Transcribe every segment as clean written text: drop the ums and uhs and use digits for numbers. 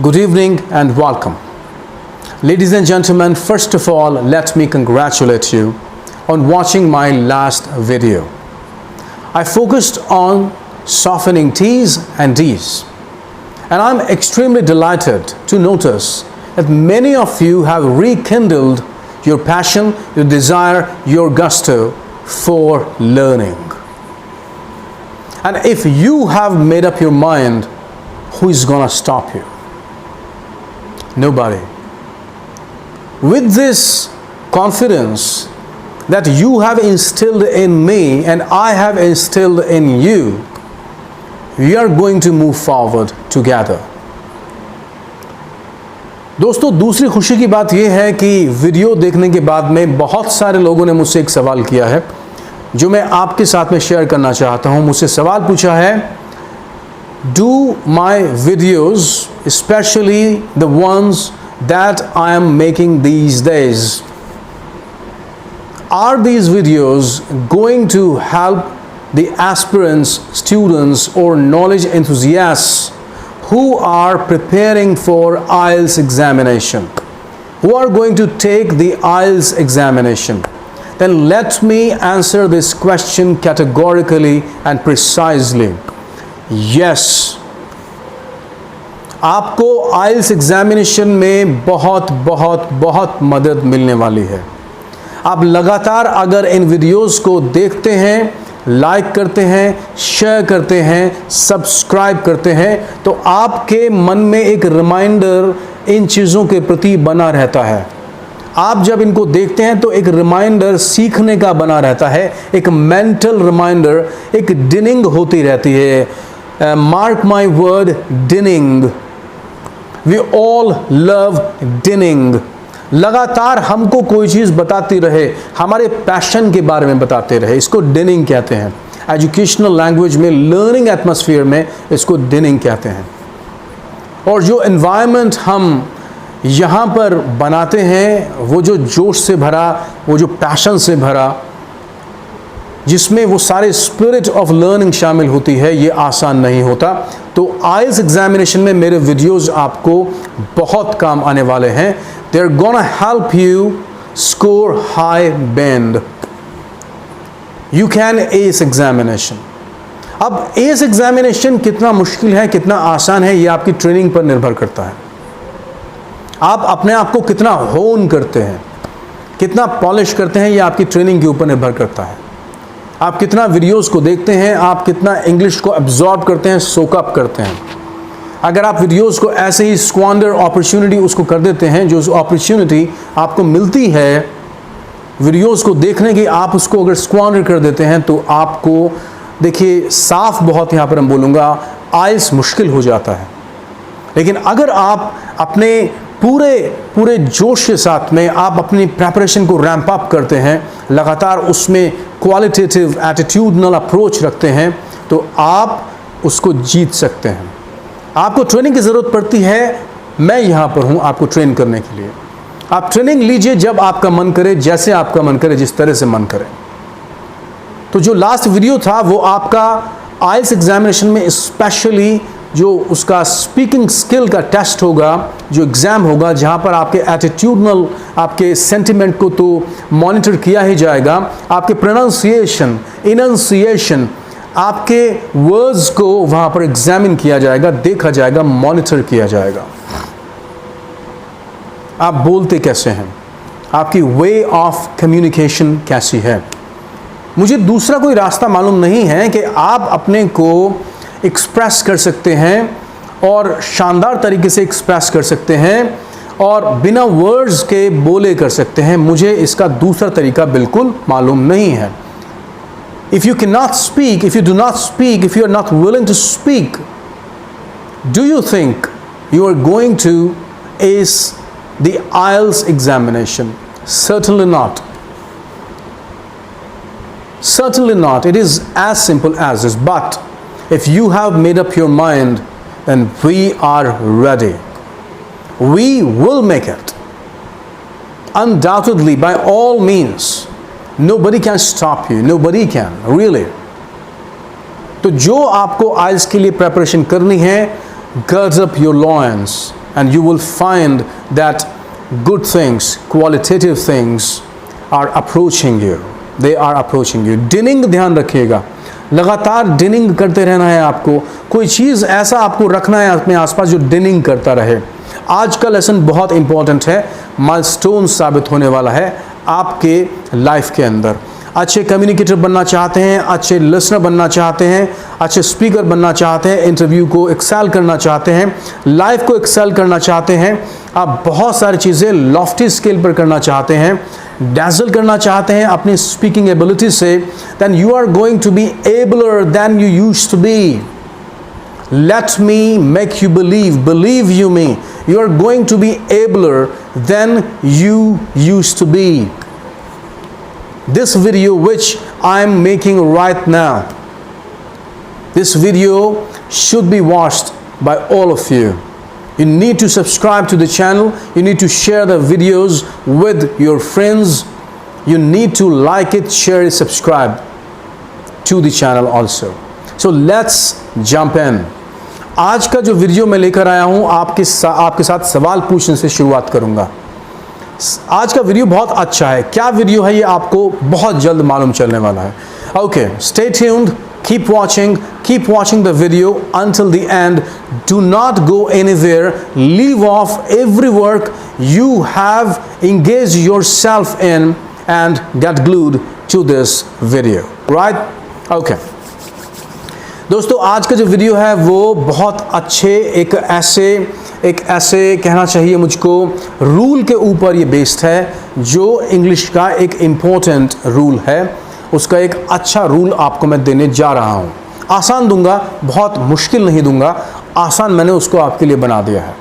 Good evening and welcome. Ladies and gentlemen, first of all, let me congratulate you on watching my last video. I focused on softening T's and D's. And I'm extremely delighted to notice that many of you have rekindled your passion, your desire, your gusto for learning. And if you have made up your mind, who is gonna stop you? Nobody. With this confidence that you have instilled in me and I have instilled in you, we are going to move forward together. दोस्तों, दूसरी खुशी की बात यह है कि video देखने के बाद में बहुत सारे लोगों ने मुझसे एक सवाल किया है जो मैं आपके साथ में शेयर करना चाहता हूं। मुझसे सवाल पूछा है, Do my videos, especially the ones that I am making these days, are these videos going to help the aspirants, students or knowledge enthusiasts who are preparing for IELTS examination, who are going to take the IELTS examination? Then let me answer this question categorically and precisely. Yes, आपको IELTS examination में बहुत मदद मिलने वाली है। आप लगातार अगर इन वीडियोस को देखते हैं, लाइक करते हैं, शेयर करते हैं, सब्सक्राइब करते हैं, तो आपके मन में एक रिमाइंडर इन चीज़ों के प्रति बना रहता है। आप जब इनको देखते हैं तो एक रिमाइंडर सीखने का बना रहता है, एक मेंटल रिमाइंडर, एक डिनिंग होती रहती है। Mark my word, dinning. We all love dinning. लगातार हमको कोई चीज़ बताती रहे, हमारे पैशन के बारे में बताते रहे, इसको डिनिंग कहते हैं। एजुकेशनल लैंग्वेज में, लर्निंग एटमॉस्फेयर में इसको डिनिंग कहते हैं। और जो एनवायरनमेंट हम यहाँ पर बनाते हैं, वो जो जोश से भरा, वो जो पैशन से भरा, जिसमें वो सारे स्पिरिट ऑफ लर्निंग शामिल होती है, ये आसान नहीं होता। तो IELTS एग्जामिनेशन में मेरे वीडियोस आपको बहुत काम आने वाले हैं। They are gonna help you score high band. You can ace examination. अब एस एग्जामिनेशन कितना मुश्किल है, कितना आसान है, ये आपकी ट्रेनिंग पर निर्भर करता है। आप अपने आप को कितना होन करते हैं, कितना पॉलिश करते हैं, ये आपकी ट्रेनिंग के ऊपर निर्भर करता है। आप कितना वीडियोस को देखते हैं, आप कितना इंग्लिश को एब्जॉर्ब करते हैं, सोक अप करते हैं। अगर आप वीडियोस को ऐसे ही स्क्वांडर अपॉर्चुनिटी उसको कर देते हैं, जो अपॉर्चुनिटी आपको मिलती है वीडियोस को देखने की, आप उसको अगर स्क्वांडर कर देते हैं तो आपको, देखिए साफ बहुत यहाँ पर हम बोलूँगा, IELTS मुश्किल हो जाता है। लेकिन अगर आप अपने पूरे जोश के साथ में आप अपनी प्रेपरेशन को रैंप अप करते हैं, लगातार उसमें क्वालिटेटिव एटीट्यूडनल अप्रोच रखते हैं, तो आप उसको जीत सकते हैं। आपको ट्रेनिंग की ज़रूरत पड़ती है, मैं यहाँ पर हूँ आपको ट्रेन करने के लिए। आप ट्रेनिंग लीजिए जब आपका मन करे, जैसे आपका मन करे, जिस तरह से मन करे। तो जो लास्ट वीडियो था वो आपका IELTS एग्जामिनेशन में स्पेशली जो उसका स्पीकिंग स्किल का टेस्ट होगा, जो एग्ज़ाम होगा, जहाँ पर आपके एटीट्यूडनल, आपके सेंटिमेंट को तो मॉनिटर किया ही जाएगा, आपके प्रोनाउंसिएशन, इनंसिएशन, आपके वर्ड्स को वहाँ पर एग्जामिन किया जाएगा, देखा जाएगा, मॉनिटर किया जाएगा। आप बोलते कैसे हैं, आपकी वे ऑफ कम्युनिकेशन कैसी है। मुझे दूसरा कोई रास्ता मालूम नहीं है कि आप अपने को एक्सप्रेस कर सकते हैं और शानदार तरीके से एक्सप्रेस कर सकते हैं और बिना वर्ड्स के बोले कर सकते हैं। मुझे इसका दूसरा तरीका बिल्कुल मालूम नहीं है। If you can not speak, if you do not speak, if you are not willing to speak, do you think you are going to ace the IELTS examination? Certainly not. Certainly not. It is as simple as this. But if you have made up your mind, then we are ready. We will make it. Undoubtedly, by all means. Nobody can stop you. Nobody can. Really. तो जो आपको IELTS के लिए preparation करनी है, gird up your loins. and you will find that good things, qualitative things are approaching you. They are approaching you. डिनिंग ध्यान रखिएगा, लगातार डिनिंग करते रहना है आपको। कोई चीज़ ऐसा आपको रखना है अपने आसपास जो डिनिंग करता रहे। आज का लेसन बहुत इंपॉर्टेंट है, माइलस्टोन साबित होने वाला है आपके लाइफ के अंदर। अच्छे कम्युनिकेटर बनना चाहते हैं, अच्छे लिसनर बनना चाहते हैं, अच्छे स्पीकर बनना चाहते हैं, इंटरव्यू को एक्सेल करना चाहते हैं, लाइफ को एक्सेल करना चाहते हैं, आप बहुत सारी चीज़ें लॉफ्टी स्केल पर करना चाहते हैं, डैज़ल करना चाहते हैं अपनी स्पीकिंग एबिलिटी से, then you are going to be abler than you used to be. Let me make you believe you me, you are going to be abler than you used to be. This video which I am making right now, this video should be watched by all of you. You need to subscribe to the channel, you need to share the videos with your friends, you need to like it, share it, subscribe to the channel also. So let's jump in. आज का जो video मैं लेकर आया हूँ आपके साथ सवाल पूछने से शुरुआत करूँगा। आज का वीडियो बहुत अच्छा है। क्या वीडियो है ये आपको बहुत जल्द मालूम चलने वाला है। Okay, stay tuned, keep watching the video until the end. Do not go anywhere, leave off every work you have engaged yourself in and get glued to this video, right? Okay. दोस्तों, आज का जो video है वो बहुत अच्छे एक ऐसे कहना चाहिए मुझको रूल के ऊपर ये बेस्ड है जो इंग्लिश का एक इम्पोर्टेंट रूल है। उसका एक अच्छा रूल आपको मैं देने जा रहा हूँ। आसान दूंगा, बहुत मुश्किल नहीं दूंगा, आसान मैंने उसको आपके लिए बना दिया है।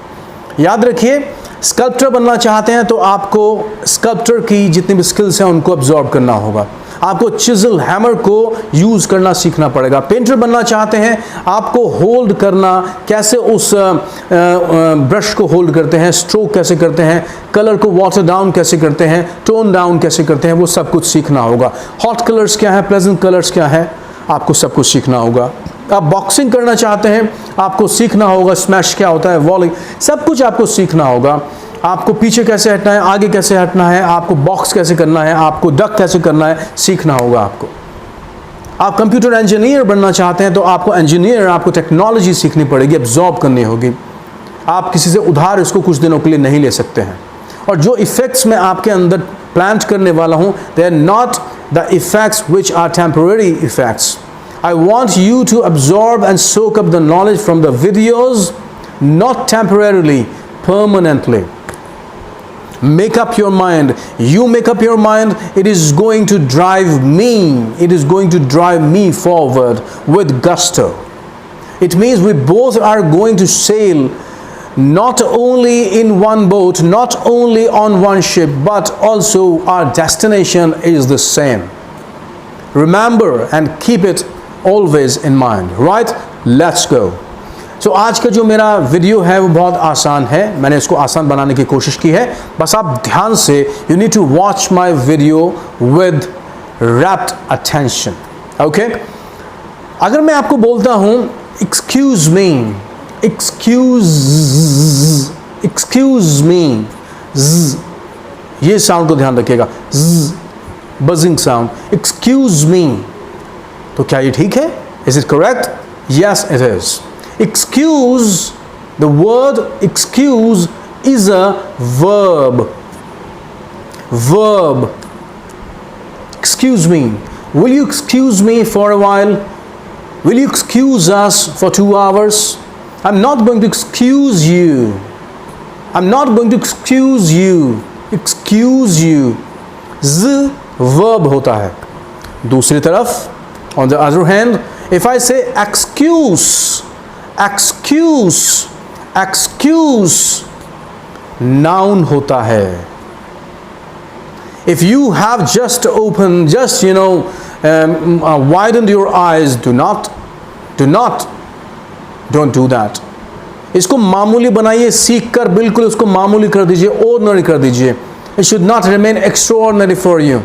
याद रखिए, स्कल्प्टर बनना चाहते हैं तो आपको स्कल्प्टर की जितनी भी स्किल्स हैं उनको अब्जॉर्ब करना होगा। आपको चिजल हैमर को यूज़ करना सीखना पड़ेगा। पेंटर बनना चाहते हैं, आपको होल्ड करना, कैसे उस ब्रश को होल्ड करते हैं, स्ट्रोक कैसे करते हैं, कलर को वाटर डाउन कैसे करते हैं, टोन डाउन कैसे करते हैं, वो सब कुछ सीखना होगा। हॉट कलर्स क्या है, प्लेजेंट कलर्स क्या है, आपको सब कुछ सीखना होगा। आप बॉक्सिंग करना चाहते हैं, आपको सीखना होगा स्मैश क्या होता है, वॉलिंग, सब कुछ आपको सीखना होगा। आपको पीछे कैसे हटना है, आगे कैसे हटना है, आपको बॉक्स कैसे करना है, आपको डक कैसे करना है, सीखना होगा आपको। आप कंप्यूटर इंजीनियर बनना चाहते हैं तो आपको टेक्नोलॉजी सीखनी पड़ेगी, एब्जॉर्ब करनी होगी। आप किसी से उधार इसको कुछ दिनों के लिए नहीं ले सकते हैं। और जो इफ़ेक्ट्स मैं आपके अंदर प्लांट करने वाला हूँ, they are not the effects which are temporary effects. I want you to absorb and soak up the knowledge from the videos, not temporarily, permanently. Make up your mind. You make up your mind. It is going to drive me. It is going to drive me forward with gusto. It means we both are going to sail not only in one boat, not only on one ship, but also our destination is the same. Remember and keep it always in mind, right? Let's go. So आज का जो मेरा video है वो बहुत आसान है, मैंने इसको आसान बनाने की कोशिश की है। बस आप ध्यान से, you need to watch my video with rapt attention, okay? अगर मैं आपको बोलता हूँ excuse me, excuse me, ये साउंड को ध्यान रखिएगा, buzzing sound, excuse me, तो क्या ये ठीक है? Is it correct? Yes, it is. Excuse, the word excuse is a verb. Verb. Excuse me. Will you excuse me for a while? Will you excuse us for 2 hours? I'm not going to excuse you. I'm not going to excuse you. Excuse you. Z verb होता है. दूसरी तरफ, on the other hand, if I say excuse, excuse noun होता है. If you have just opened, just widened your eyes, don't do that. इसको मामूली बनाइए, सीख कर बिल्कुल उसको मामूली कर दीजिए, ordinary कर दीजिए. It should not remain extraordinary for you.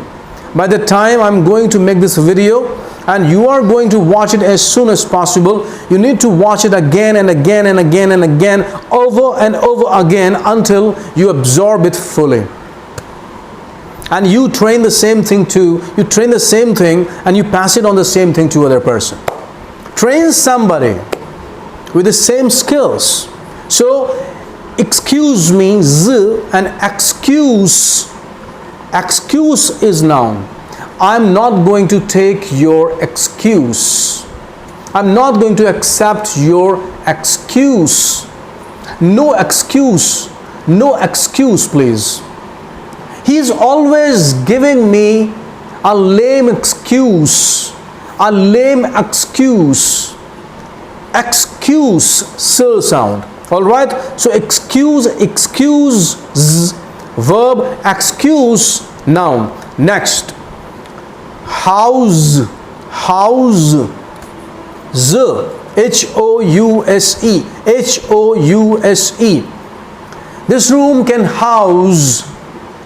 By the time I'm going to make this video, and you are going to watch it as soon as possible. You need to watch it again and again and again and again, over and over again, until you absorb it fully. And you train the same thing and you pass it on the same thing to other person. Train somebody with the same skills. So excuse me, z, and excuse is noun. I'm not going to take your excuse. I'm not going to accept your excuse. No excuse please. He is always giving me a lame excuse. Excuse, still sound. Alright, so excuse, verb, excuse, noun. Next, house, z, house. This room can house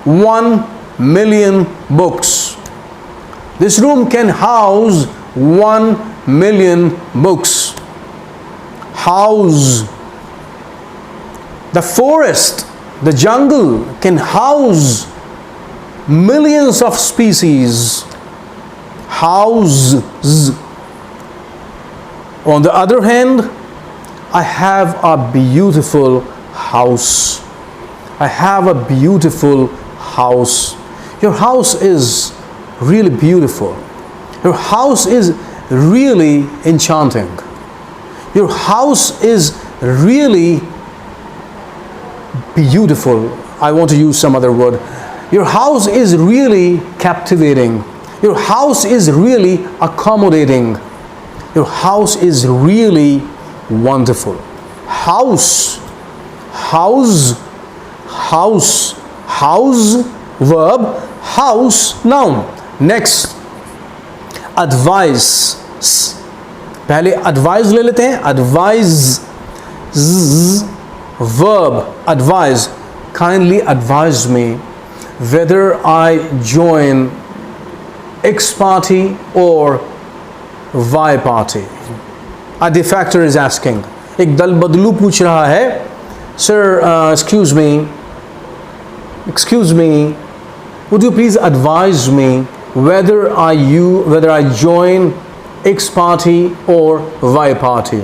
1 million books. This room can house 1 million books. House. The forest, the jungle can house millions of species. Houses. On the other hand, I have a beautiful house. I have a beautiful house. Your house is really beautiful. Your house is really enchanting. Your house is really beautiful. I want to use some other word. Your house is really captivating. Your house is really accommodating. Your house is really wonderful. House, verb, house, noun. Next, advice. पहले advise ले लेते हैं. Advise, verb, advise. Kindly advise me whether I join X party or Y party. A defector is asking. एक दल बदलू पूछ रहा है, sir, excuse me, would you please advise me whether I join X party or Y party?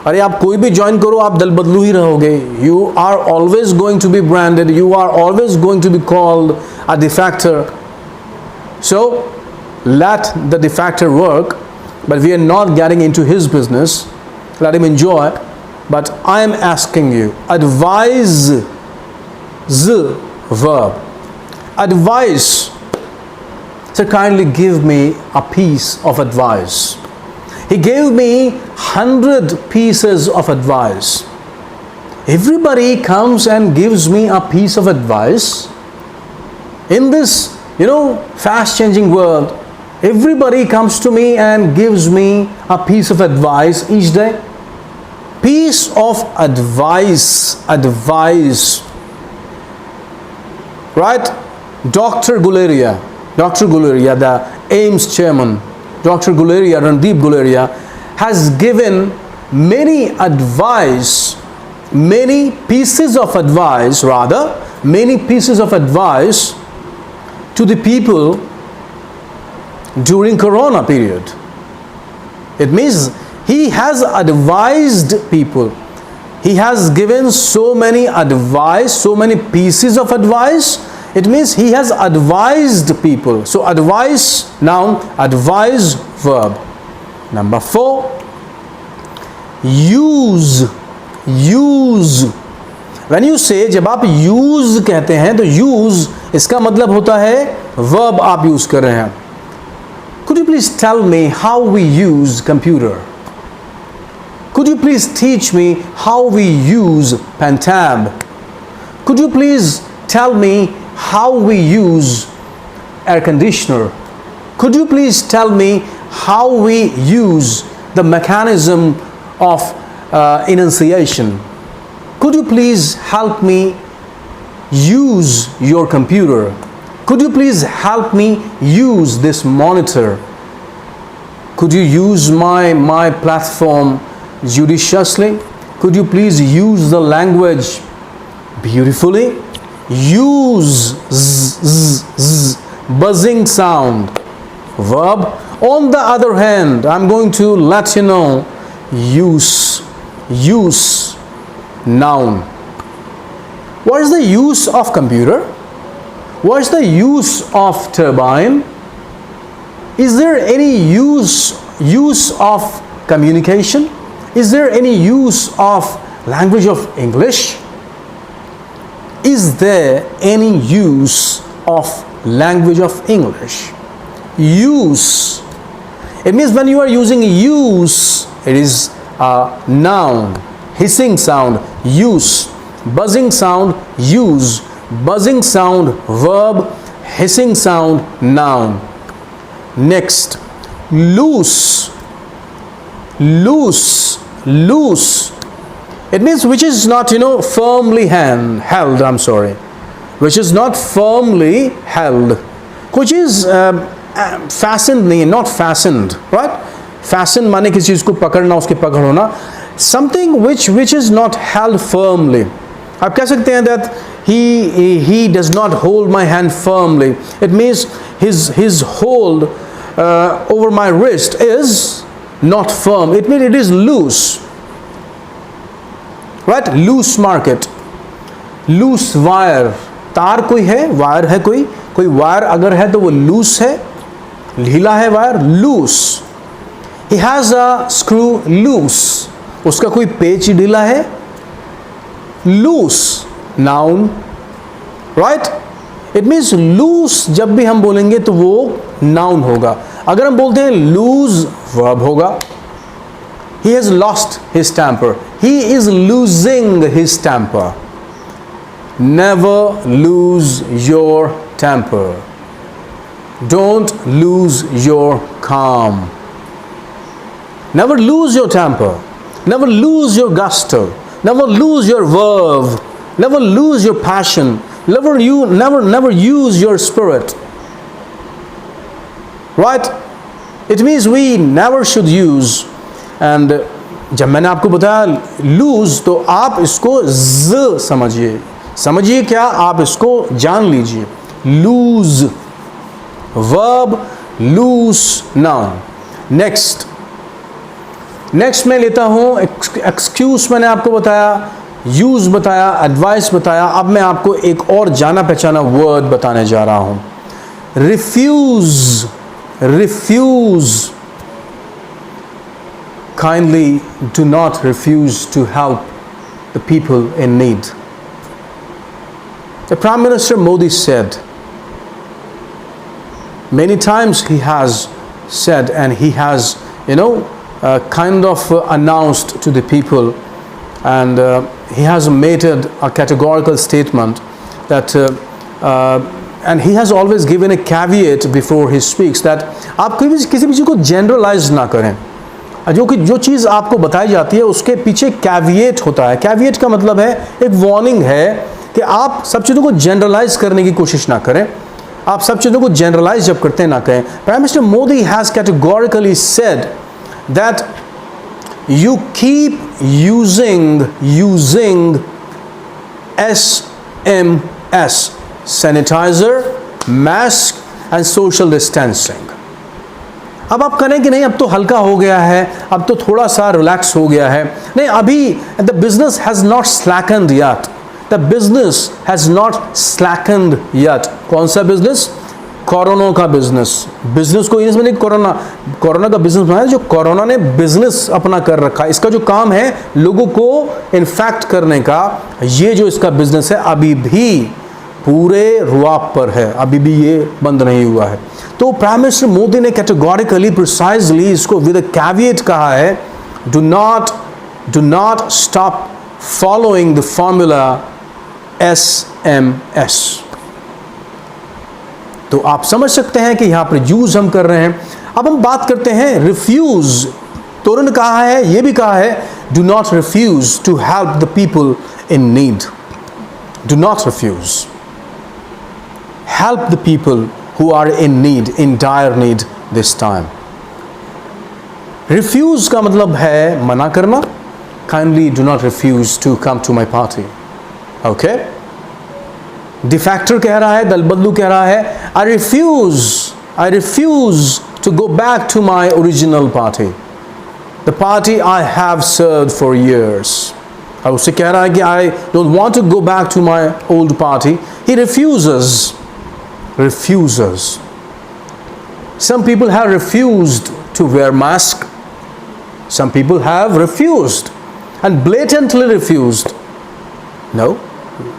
अरे आप कोई भी ज्वाइन करो, आप दल बदलू ही रहोगे. You are always going to be branded. You are always going to be called a defector. So let the defector work, but we are not getting into his business. Let him enjoy. But I am asking you, advise, verb. Advice. So kindly give me a piece of advice. He gave me 100 pieces of advice. Everybody comes and gives me a piece of advice. In this, fast changing world, everybody comes to me and gives me a piece of advice each day. Piece of advice. Right? Dr. Guleria, the AIMS chairman, Dr. Guleria, Randeep Guleria, has given many pieces of advice to the people during Corona period. It means he has advised people. He has given so many pieces of advice. It means he has advised people. So advice, noun, advise, verb. Number 4, use. When you say, जब आप use कहते हैं तो use इसका मतलब होता है verb आप use कर रहे हैं. Could you please tell me how we use computer? Could you please teach me how we use Pentab? Could you please tell me how we use air conditioner? Could you please tell me how we use the mechanism of enunciation? Could you please help me use your computer? Could you please help me use this monitor? Could you use my platform judiciously? Could you please use the language beautifully? Use buzzing sound, verb. On the other hand, I'm going to let you know, use noun. What is the use of computer? What is the use of turbine? Is there any use of communication? Is there any use of language of English? Is there any use of language of English? Use. It means when you are using use, it is a noun. Hissing sound, use. Buzzing sound, use. Buzzing sound, verb. Hissing sound, noun. Next, loose. Loose. It means which is not, firmly held. I'm sorry. Which is not firmly held. Which is fastened नहीं, not fastened, right? Fasten माने किसी चीज को पकड़ना, उसके पकड़ होना. Something which is not held firmly. आप कह सकते हैं that he does not hold my hand firmly. It means his hold over my wrist is not firm. It means it is loose, right? Loose market, loose wire. तार कोई है, wire है कोई wire अगर है तो वो लूस है, ढीला है wire, loose. He has a screw loose. उसका कोई पेच ढीला है, loose. Noun, right? It means loose जब भी हम बोलेंगे तो वो noun होगा. अगर हम बोलते हैं lose, verb होगा. He has lost his temper. He is losing his temper. Never lose your temper. Don't lose your calm. Never lose your temper. Never lose your gusto. Never lose your verve. Never lose your passion. Never use your spirit. Right? It means we never should use. And जब मैंने आपको बताया lose, तो आप इसको z समझिए क्या, आप इसको जान लीजिए. Lose, verb, loose, noun. Next मैं लेता हूं excuse. मैंने आपको बताया, use बताया, advice बताया. अब मैं आपको एक और जाना पहचाना word बताने जा रहा हूं. refuse. Kindly do not refuse to help the people in need. The Prime Minister Modi said, many times he has said, and he has, kind of announced to the people, and he has made a categorical statement that, and he has always given a caveat before he speaks, that आप किसी भी चीज़ को generalize ना करें. जो चीज़ आपको बताई जाती है उसके पीछे कैविएट होता है. कैविएट का मतलब है एक वार्निंग है कि आप सब चीज़ों को जनरलाइज करने की कोशिश ना करें. आप सब चीज़ों को जनरलाइज जब करते हैं ना करें. Prime minister Modi has categorically said that you keep using SMS, sanitizer, mask and social distancing. अब आप करें कि नहीं, अब तो हल्का हो गया है, अब तो थोड़ा सा रिलैक्स हो गया है. नहीं, अभी the business has not slackened yet. The business has not slackened yet. कौन सा बिजनेस? कोरोना का बिजनेस. बिजनेस को इंग्लिश में नहीं, कोरोना का बिजनेस बनाया जो कोरोना ने बिजनेस अपना कर रखा है. इसका जो काम है लोगों को इन्फेक्ट करने का, ये जो इसका बिजनेस है अभी भी पूरे रुआब पर है, अभी भी ये बंद नहीं हुआ है. तो प्राइम मिनिस्टर मोदी ने कैटेगोरिकली प्रिसाइजली इसको विद अ कैविएट कहा है, do not stop following the formula SMS. तो आप समझ सकते हैं कि यहां पर यूज हम कर रहे हैं. अब हम बात करते हैं रिफ्यूज. तो उन्होंने कहा है, ये भी कहा है, do not refuse to help the people in need. Do not refuse. Help the people who are in need, in dire need this time. Refuse का मतलब है मना करना. Kindly do not refuse to come to my party. Okay. Defector कह रहा है, दल बदलू कह रहा है, I refuse to go back to my original party, the party I have served for years. और उससे कह रहा है कि I don't want to go back to my old party. He refuses. Some people have refused to wear mask. Some people have refused and blatantly refused. No,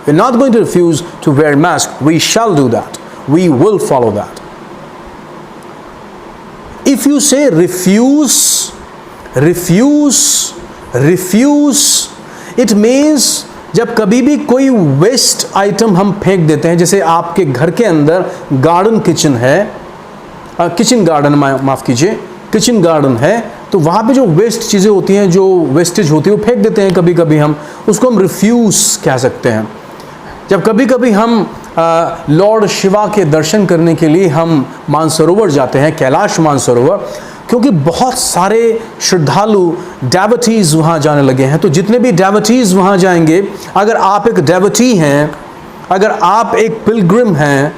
we're not going to refuse to wear mask. We shall do that. We will follow that. If you say refuse, it means जब कभी भी कोई waste item हम फेंक देते हैं, जैसे आपके घर के अंदर गार्डन किचन है, किचन गार्डन, माफ़ कीजिए, किचन गार्डन है, तो वहाँ पे जो वेस्ट चीज़ें होती हैं, जो वेस्टेज होती है, वो फेंक देते हैं कभी कभी हम, उसको हम रिफ्यूज़ कह सकते हैं. जब कभी कभी हम लॉर्ड शिवा के दर्शन करने के लिए हम मानसरोवर जाते हैं, कैलाश मानसरोवर, क्योंकि बहुत सारे श्रद्धालु डेवोटीज़ वहाँ जाने लगे हैं. तो जितने भी डेवोटीज़ वहाँ जाएंगे, अगर आप एक डेवोटी हैं, अगर आप एक पिलग्रिम हैं,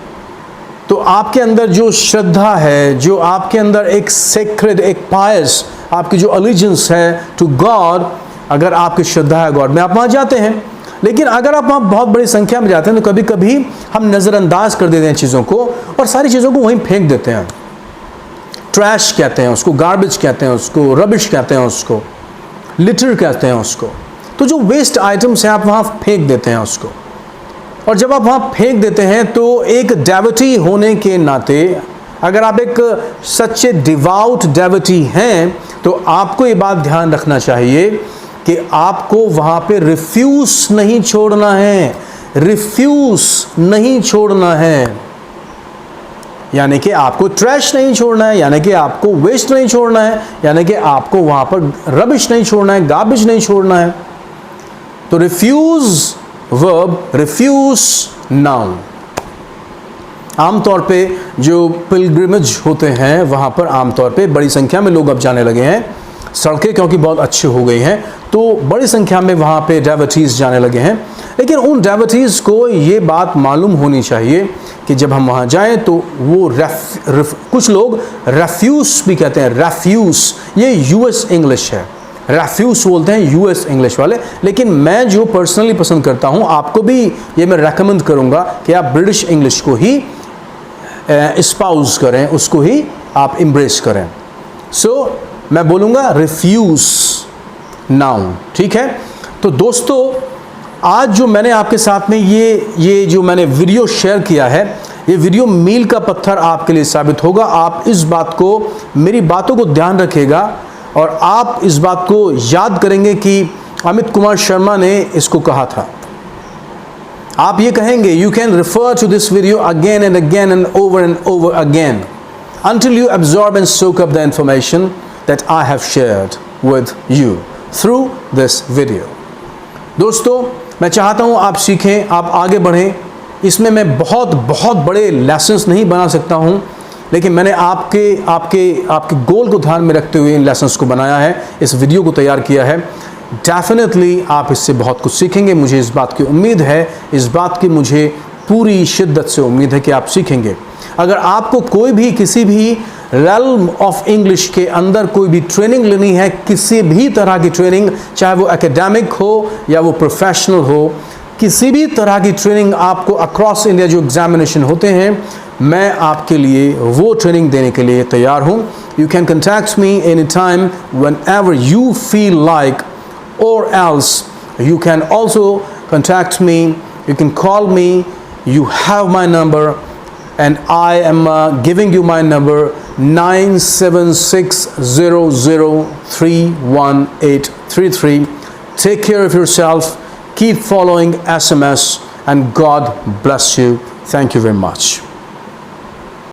तो आपके अंदर जो श्रद्धा है, जो आपके अंदर एक सेक्रेड, एक पायस, आपकी जो अलिजेंस है टू गॉड, अगर आपकी श्रद्धा है गॉड में, आप वहाँ जाते हैं. लेकिन अगर आप वहाँ बहुत बड़ी संख्या में जाते हैं तो कभी कभी हम नज़रअंदाज कर देते हैं चीज़ों को और सारी चीज़ों को वहीं फेंक देते हैं. ट्रैश कहते हैं उसको, गार्बेज कहते हैं उसको, रबिश कहते हैं उसको, लिटर कहते हैं उसको. तो जो वेस्ट आइटम्स हैं आप वहाँ फेंक देते हैं उसको. और जब आप वहाँ फेंक देते हैं तो एक डेवोटी होने के नाते, अगर आप एक सच्चे डिवाउट डेवोटी हैं, तो आपको ये बात ध्यान रखना चाहिए कि आपको वहाँ पे रिफ्यूज नहीं छोड़ना है. रिफ्यूज नहीं छोड़ना है, यानी कि आपको ट्रैश नहीं छोड़ना है, यानी कि आपको वेस्ट नहीं छोड़ना है, यानी कि आपको वहाँ पर रबिश नहीं छोड़ना है, गार्बेज नहीं छोड़ना है. तो रिफ्यूज वर्ब, रिफ्यूज नाउन. आमतौर पे जो पिलग्रिमेज होते हैं वहाँ पर आमतौर पे बड़ी संख्या में लोग अब जाने लगे हैं. सड़कें क्योंकि बहुत अच्छी हो गई हैं, तो बड़ी संख्या में वहाँ पे डेवोटीज़ जाने लगे हैं. लेकिन उन डेवोटीज़ को ये बात मालूम होनी चाहिए कि जब हम वहाँ जाएं तो वो कुछ लोग रेफ्यूज भी कहते हैं. रेफ्यूज ये यूएस इंग्लिश है, रेफ्यूज बोलते हैं यूएस इंग्लिश वाले. लेकिन मैं जो पर्सनली पसंद करता हूँ, आपको भी ये मैं रेकमेंड करूँगा कि आप ब्रिटिश इंग्लिश को ही स्पाउस करें, उसको ही आप एम्ब्रेस करें. सो मैं बोलूँगा रिफ्यूज नाउन. ठीक है. तो दोस्तों, आज जो मैंने आपके साथ में ये जो मैंने वीडियो शेयर किया है, ये वीडियो मील का पत्थर आपके लिए साबित होगा. आप इस बात को, मेरी बातों को ध्यान रखिएगा और आप इस बात को याद करेंगे कि अमित कुमार शर्मा ने इसको कहा था. आप ये कहेंगे, you can refer to this video again and over again until you absorb and soak up the information that I have shared with you through this video. दोस्तों, मैं चाहता हूँ आप सीखें, आप आगे बढ़ें. इसमें मैं बहुत बड़े लेसन्स नहीं बना सकता हूँ, लेकिन मैंने आपके गोल को ध्यान में रखते हुए इन लेसन्स को बनाया है, इस वीडियो को तैयार किया है. डेफिनेटली आप इससे बहुत कुछ सीखेंगे, मुझे इस बात की उम्मीद है, इस बात की मुझे पूरी शिद्दत से उम्मीद है कि आप सीखेंगे. अगर आपको कोई भी किसी भी रेल्म ऑफ इंग्लिश के अंदर कोई भी ट्रेनिंग लेनी है, किसी भी तरह की ट्रेनिंग, चाहे वो एकेडमिक हो या वो प्रोफेशनल हो, किसी भी तरह की ट्रेनिंग आपको अक्रॉस इंडिया जो एग्जामिनेशन होते हैं, मैं आपके लिए वो ट्रेनिंग देने के लिए तैयार हूँ. You can contact me any time whenever you feel like, or else you can also contact me, you can call me, you have my number and I am giving you my number 9760031833. Take care of yourself, keep following SMS, and God bless you. Thank you very much.